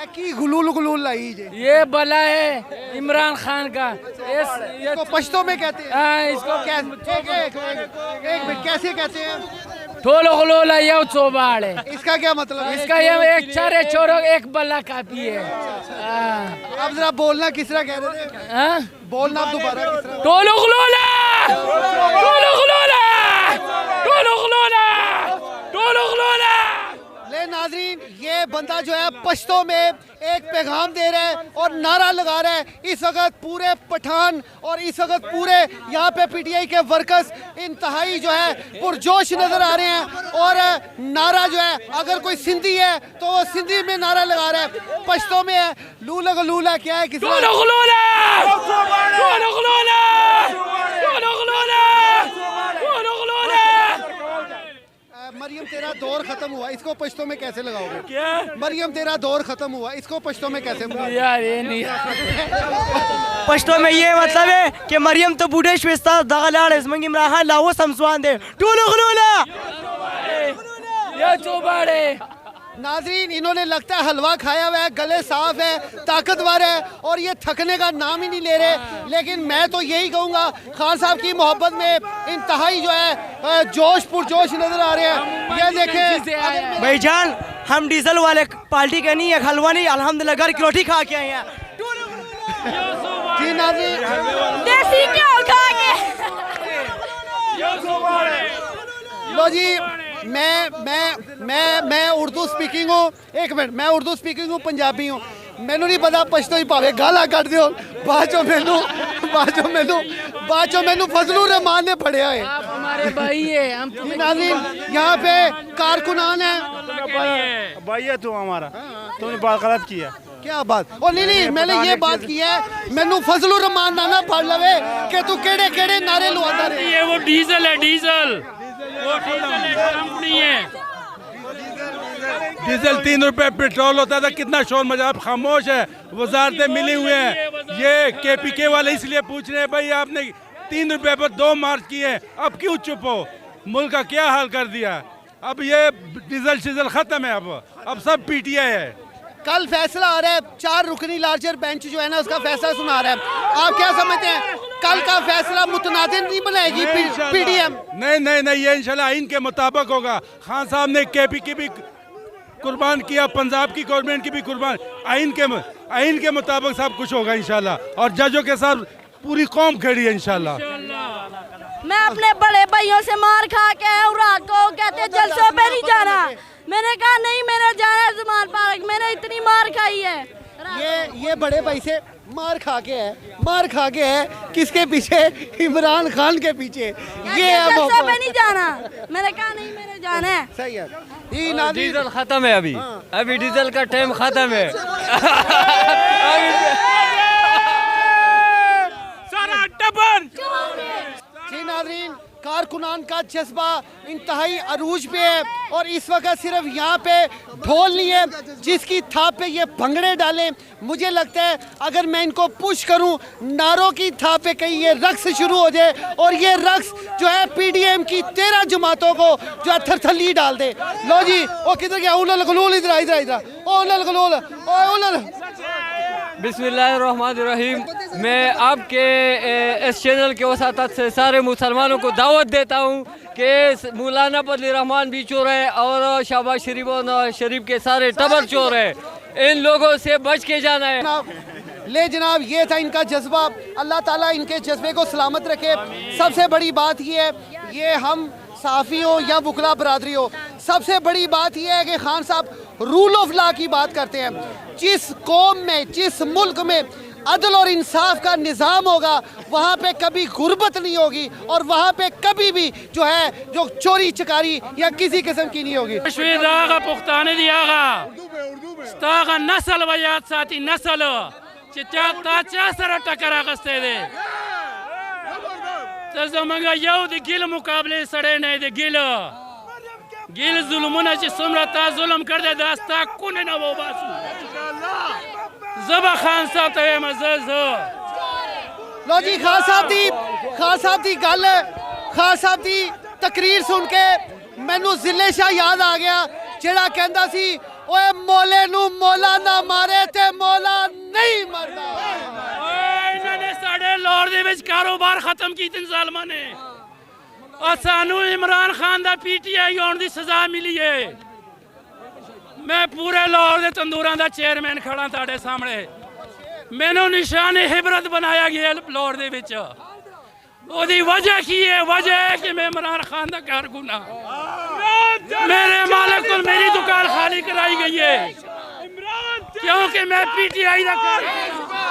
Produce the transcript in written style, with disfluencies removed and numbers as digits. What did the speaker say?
की गुलूल गुलूल लाई जी। ये बला है इमरान खान का। इसको पश्तो में कहते हैं। इसको एक मिनट कैसे कहते हैं? ठोलो खलोला ये चोबाड़ है। इसका क्या मतलब है? इसका ये एक चारे चोरो एक बल्ला कापी है। अब जरा बोलना किस तरह कह रहे थे? बोलना आप दोबारा किस तरह? ठोलो खलोला, ठोलो खलोला, ठोलो खलोला, ठोलो खलोला। ले नाजरीन, ये बंदा जो है पश्तो में एक पैगाम दे रहा है और नारा लगा रहा है। इस वक्त पूरे पठान और इस वक्त पूरे यहाँ पे पीटीआई के वर्कर्स इंतहाई जो है पुरजोश नजर आ रहे हैं और नारा जो है, अगर कोई सिंधी है तो वो सिंधी में नारा लगा रहा है, पश्तो में है। लूला को लूला क्या है? किसी मरियम तेरा दौर खत्म हुआ, इसको पश्तो में कैसे लगाओगे? क्या? मरियम तेरा दौर खत्म हुआ, इसको पश्तो में कैसे? यार ये नहीं पश्तो में ये मतलब है कि मरियम तो बूढ़े श्वेस्ता दागलाड़ इसमंगी मराहा लाओ समसवान दे टूलू खलूला ये चोबाड़ है। नाजरीन, इन्होंने लगता है हलवा खाया हुआ है, गले साफ है, ताकतवर है और ये थकने का नाम ही नहीं ले रहे। लेकिन मैं तो यही कहूँगा, खान साहब की मोहब्बत में इंतहाई जो है जोश पुरजोश नजर आ रहे हैं। ये देखें भाईजान, हम डीजल वाले पार्टी के नहीं है, हलवा नहीं, अल्हम्दुलिल्लाह घर की रोटी खा के आए हैं। जी नाजरीन, देसी घ्यो खा के। लो जी, मैं उर्दू स्पीकिंग हूँ। एक मिनट, मैं उर्दू स्पीकिंग हूँ, पंजाबी हूँ। मैनू नहीं पता पछतो ही पावे गाला कट दियो बाद चो मैनू फजलुर रहमान ने पढ़िया है। आप हमारे भाई है। हम नाज़रीन, यहाँ पे कारकुनान है। भाई है तू हमारा, तुमने बात गलत किया। क्या बात? ओ नहीं, मैंने ये बात की है, मैनू फजलुर रहमान ना पढ़ लवे कि तू केड़े केड़े नारे लुआता रहे। ये वो डीजल है, डीजल वो कंपनी है। डीजल 3 रुपए पेट्रोल होता था, कितना शोर मजा। आप खामोश है, वजारतें मिली हुए हैं। ये KPK वाले इसलिए पूछ रहे हैं, भाई आपने 3 रुपए पर 2 मार्च किए, अब क्यों चुप हो? मुल्क का क्या हाल कर दिया। अब ये डीजल शीजल खत्म है, अब सब PTI है। कल फैसला आ रहा है, 4 रुकनी लार्जर बेंच जो है ना, उसका फैसला सुना रहा है। आप क्या समझते हैं, कल का फैसला मुतनादिर नहीं बनाएगी PDM? नहीं, ये इंशाल्लाह आइन के मुताबिक होगा। खान साहब ने KPK भी कुर्बान किया, पंजाब की गवर्नमेंट की भी कुर्बान। आइन के मुताबिक सब कुछ होगा इंशाल्लाह। और जजों के साथ पूरी कौम खड़ी है इंशाल्लाह। मैं अपने बड़े भाइयों से मार खा के आया हूँ, रात को कहते जलसों पे नहीं जाना। मैंने कहा नहीं, मेरा जाना है ज़मान पार्क। मैंने इतनी मार खाई है। ये बड़े भाई से मार खा के है। किसके पीछे? इमरान खान के पीछे। ये जलसों पे नहीं जाना। मैंने कहा नहीं, मेरा जाना है। सही है। डीजल खत्म है अभी डीजल का टाइम खत्म है। सारा टबर। जी नाज़रीन, कारकुनान का जज्बा इंतहाई अरूज पे है और इस वक्त सिर्फ यहाँ पे ढोल नहीं है जिसकी थाप पे ये भंगड़े डालें। मुझे लगता है अगर मैं इनको पुश करूं, नारों की थाप पे कहीं ये रक्स शुरू हो जाए और ये रक्स जो है PDM की 13 जमातों को जो है थरथली डाल दे। लो जी, वो किधर गया? उलल गलूल, इधर ओ उलल गलूल, ओ उलल। बिस्मिल्लाहिर्रहमानिर्रहीम। मैं आपके इस चैनल के वसातत से सारे मुसलमानों को दावत देता हूँ कि मौलाना फजल रहमान भी चोर है और शहबाज शरीफ और नवाज शरीफ के सारे टबर चोर है। इन लोगों से बच के जाना है। ले जनाब, ये था इनका जज्बा। अल्लाह ताला इनके जज्बे को सलामत रखे। सबसे बड़ी बात ये है, ये हम साफ़ी हो या वकला बरादरी हो, सबसे बड़ी बात यह है कि खान साहब रूल ऑफ लॉ की बात करते हैं। जिस कौम में, जिस मुल्क में अदल और इंसाफ का निज़ाम होगा, वहाँ पे कभी गुर्बत नहीं होगी और वहाँ पे कभी भी जो है जो चोरी चकारी या किसी किस्म की नहीं होगी। पुख्ताने दियागा स्तागा नस्ल वयात साथी नस्ल चिचा ताचा सर टकरा कस्ते दे तजमंगा यौ द गिल मुकाबले सड़े नहीं दे गिल जुल्मुना च सुमरा ता जुल्म कर दे दास्ता कुने न वो बासू जबा खान साहब ते मजज लो जी, खान साहब दी गल, खान साहब दी तकरीर सुन के मैनू जिले शाह याद आ गया, जेड़ा कहंदा सी ओए मोले नू मौला ना मारे ते मौला नहीं मरदा इन्होंने साढ़े लाहौर दे विच कारोबार खत्म कीते ज़ालमां ने और सानू इमरान खान दा पीटीआई होने दी सजा मिली है। मैं पूरे लाहौर दे तंदूरां दा चेयरमैन खड़ा तुहाडे सामने, मैनू निशान हिबरत बनाया गया लाहौर दे विच। ओदी वजह की है? वजह है कि मैं इमरान खान दा कारकुना, मेरे मालिक को मेरी दुकान खाली कराई गई है क्योंकि मैं पीटीआई दा कारकुना।